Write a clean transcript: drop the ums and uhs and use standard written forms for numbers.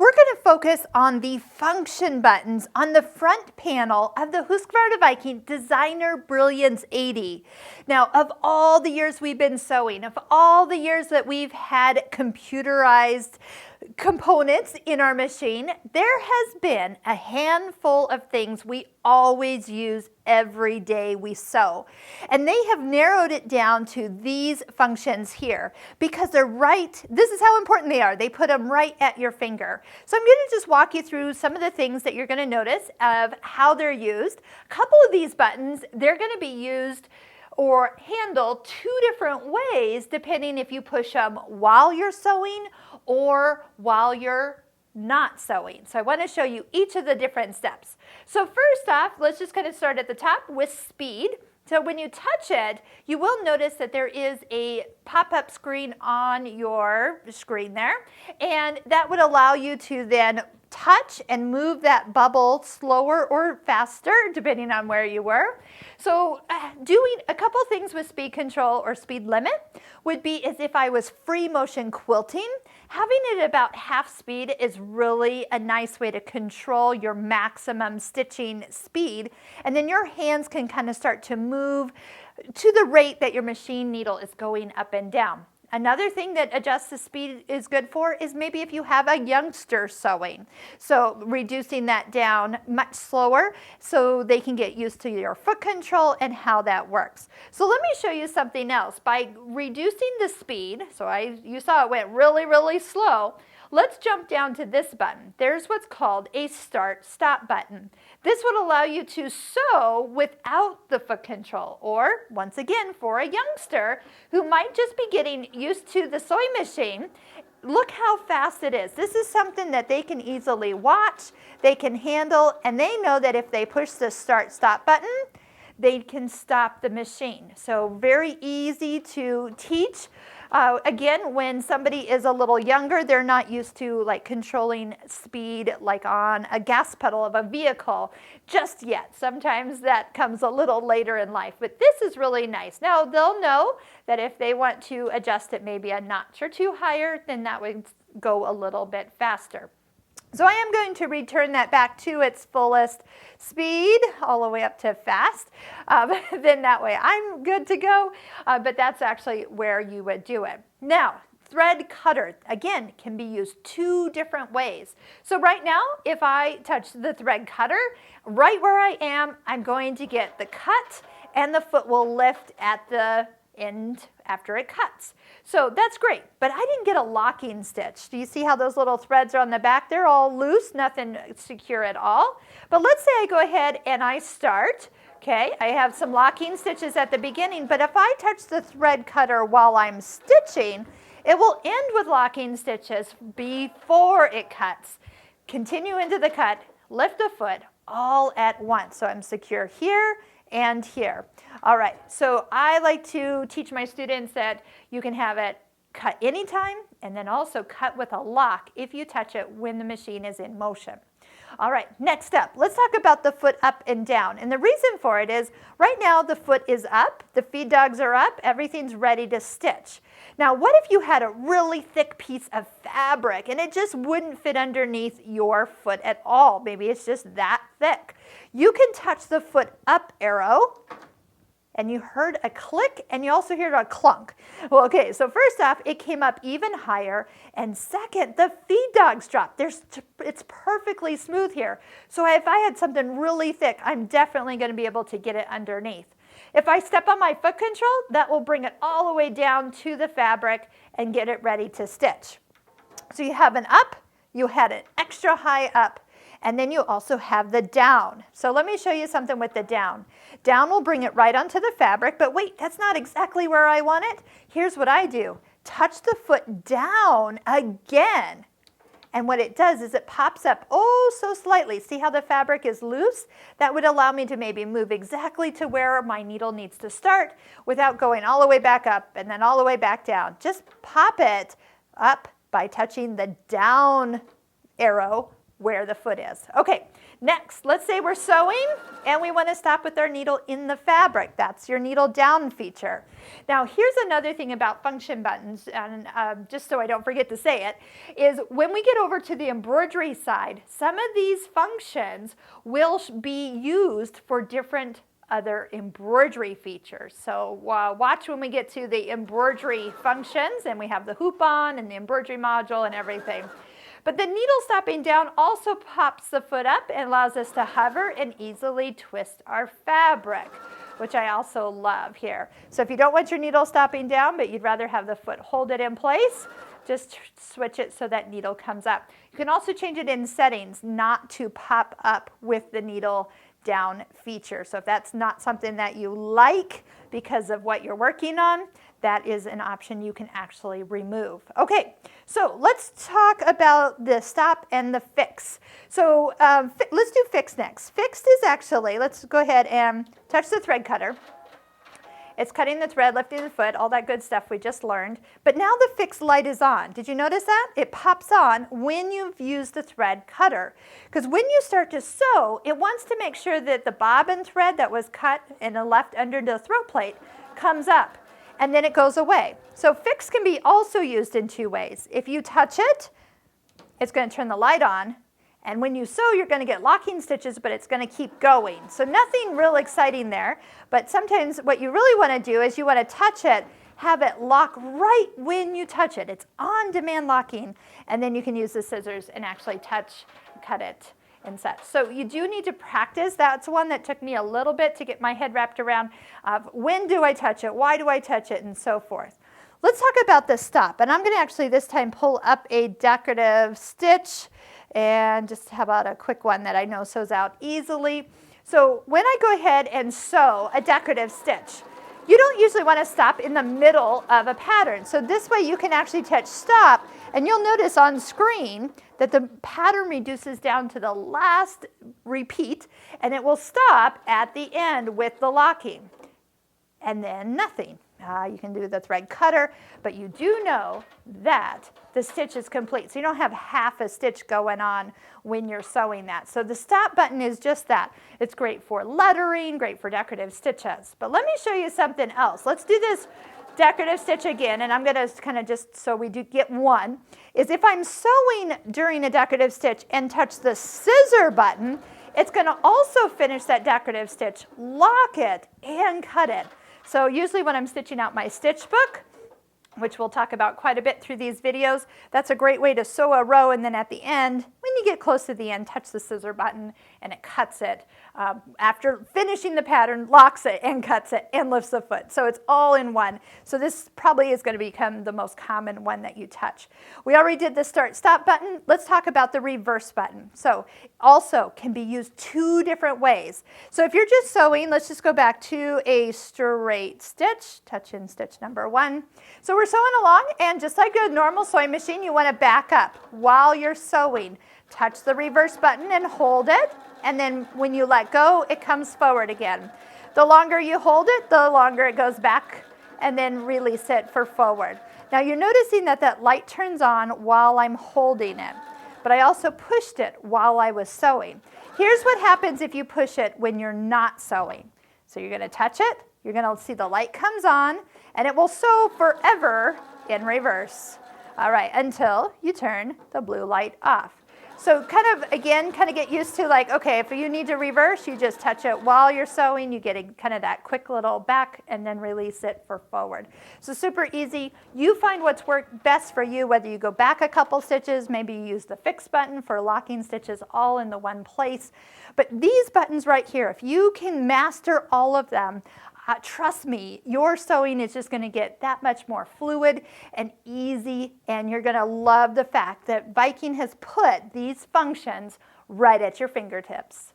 we're going to focus on the function buttons on the front panel of the Husqvarna Viking Designer Brilliance 80. Now, of all the years we've been sewing, of all the years that we've had computerized components in our machine, there has been a handful of things we always use every day we sew. And they have narrowed it down to these functions here because they're right, this is how important they are. They put them right at your finger. So I'm going to just walk you through some of the things that you're going to notice of how they're used. A couple of these buttons, they're going to be used or handled two different ways depending if you push them while you're sewing or while you're not sewing. So I want to show you each of the different steps. So first off, let's just kind of start at the top with speed. So when you touch it, you will notice that there is a pop-up screen on your screen there, and that would allow you to then touch and move that bubble slower or faster depending on where you were. So doing a couple things with speed control or speed limit would be as if I was free motion quilting. Having it at about half speed is really a nice way to control your maximum stitching speed, and then your hands can kind of start to move to the rate that your machine needle is going up and down. Another thing that adjusts the speed is good for is maybe if you have a youngster sewing. So reducing that down much slower so they can get used to your foot control and how that works. So let me show you something else. By reducing the speed, so you saw it went really, really slow. Let's jump down to this button. There's what's called a StartStop button. This would allow you to sew without the foot control, or once again, for a youngster who might just be getting used to the sewing machine, look how fast it is. This is something that they can easily watch, they can handle, and they know that if they push the StartStop button, they can stop the machine. So very easy to teach. Again, when somebody is a little younger, they're not used to like controlling speed like on a gas pedal of a vehicle just yet. Sometimes that comes a little later in life, but this is really nice. Now they'll know that if they want to adjust it maybe a notch or two higher, then that would go a little bit faster. So I am going to return that back to its fullest speed, all the way up to fast. Then that way I'm good to go, but that's actually where you would do it. Now, thread cutter, again, can be used two different ways. So right now, if I touch the thread cutter, right where I am, I'm going to get the cut, and the foot will lift at the end after it cuts. So that's great, but I didn't get a locking stitch. Do you see how those little threads are on the back? They're all loose, nothing secure at all. But let's say I go ahead and I start. Okay, I have some locking stitches at the beginning, but if I touch the thread cutter while I'm stitching, it will end with locking stitches before it cuts. Continue into the cut, lift the foot all at once. So I'm secure here and here. All right, so I like to teach my students that you can have it cut anytime and then also cut with a lock if you touch it when the machine is in motion. All right, next up, let's talk about the foot up and down. And the reason for it is right now the foot is up, the feed dogs are up, everything's ready to stitch. Now, what if you had a really thick piece of fabric and it just wouldn't fit underneath your foot at all? Maybe it's just that thick. You can touch the foot up arrow, and you heard a click, and you also heard a clunk. Well, okay, so first off, it came up even higher, and second, the feed dogs dropped. It's perfectly smooth here. So if I had something really thick, I'm definitely going to be able to get it underneath. If I step on my foot control, that will bring it all the way down to the fabric and get it ready to stitch. So you have an up, you had an extra high up, and then you also have the down. So let me show you something with the down. Down will bring it right onto the fabric, but wait, that's not exactly where I want it. Here's what I do. Touch the foot down again. And what it does is it pops up oh so slightly. See how the fabric is loose? That would allow me to maybe move exactly to where my needle needs to start without going all the way back up and then all the way back down. Just pop it up by touching the down arrow where the foot is. Okay, next, let's say we're sewing and we want to stop with our needle in the fabric. That's your needle down feature. Now, here's another thing about function buttons, and just so I don't forget to say it, is when we get over to the embroidery side, some of these functions will be used for different other embroidery features. So watch when we get to the embroidery functions, and we have the hoop on and the embroidery module and everything. But the needle stopping down also pops the foot up and allows us to hover and easily twist our fabric, which I also love here. So if you don't want your needle stopping down, but you'd rather have the foot hold it in place, just switch it so that needle comes up. You can also change it in settings not to pop up with the needle down feature. So if that's not something that you like because of what you're working on, that is an option you can actually remove. Okay, so let's talk about the stop and the fix. So let's do fix next. Fixed is actually, let's go ahead and touch the thread cutter. It's cutting the thread, lifting the foot, all that good stuff we just learned. But now the fix light is on. Did you notice that? It pops on when you've used the thread cutter. Because when you start to sew, it wants to make sure that the bobbin thread that was cut and left under the throat plate comes up. And then it goes away. So fix can be also used in two ways. If you touch it, it's going to turn the light on. And when you sew, you're going to get locking stitches, but it's going to keep going. So nothing real exciting there. But sometimes what you really want to do is you want to touch it, have it lock right when you touch it. It's on-demand locking. And then you can use the scissors and actually touch, cut it, and set. So you do need to practice. That's one that took me a little bit to get my head wrapped around of when do I touch it, why do I touch it, and so forth. Let's talk about the stop. And I'm going to actually this time pull up a decorative stitch and just how about a quick one that I know sews out easily. So when I go ahead and sew a decorative stitch, you don't usually want to stop in the middle of a pattern. So this way you can actually touch stop, and you'll notice on screen that the pattern reduces down to the last repeat, and it will stop at the end with the locking. And then nothing. You can do the thread cutter, but you do know that the stitch is complete. So you don't have half a stitch going on when you're sewing that. So the stop button is just that. It's great for lettering, great for decorative stitches. But let me show you something else. Let's do this decorative stitch again, and I'm going to kind of just so we do get one, is if I'm sewing during a decorative stitch and touch the scissor button, it's going to also finish that decorative stitch, lock it, and cut it. So usually when I'm stitching out my stitch book, which we'll talk about quite a bit through these videos, that's a great way to sew a row, and then at the end, when you get close to the end, touch the scissor button and it cuts it. After finishing the pattern, locks it and cuts it and lifts the foot. So it's all in one. So this probably is going to become the most common one that you touch. We already did the start-stop button. Let's talk about the reverse button. So also can be used two different ways. So if you're just sewing, let's just go back to a straight stitch, touch in stitch number 1. So we're sewing along, and just like a normal sewing machine, you want to back up while you're sewing. Touch the reverse button and hold it, and then when you let go, it comes forward again. The longer you hold it, the longer it goes back, and then release it for forward. Now you're noticing that that light turns on while I'm holding it, but I also pushed it while I was sewing. Here's what happens if you push it when you're not sewing. So you're going to touch it, you're going to see the light comes on, and it will sew forever in reverse. All right, until you turn the blue light off. So kind of get used to like, okay, if you need to reverse, you just touch it while you're sewing. You get kind of that quick little back and then release it for forward. So super easy. You find what's worked best for you, whether you go back a couple stitches, maybe you use the fix button for locking stitches all in the one place. But these buttons right here, if you can master all of them, trust me, your sewing is just going to get that much more fluid and easy, and you're going to love the fact that Viking has put these functions right at your fingertips.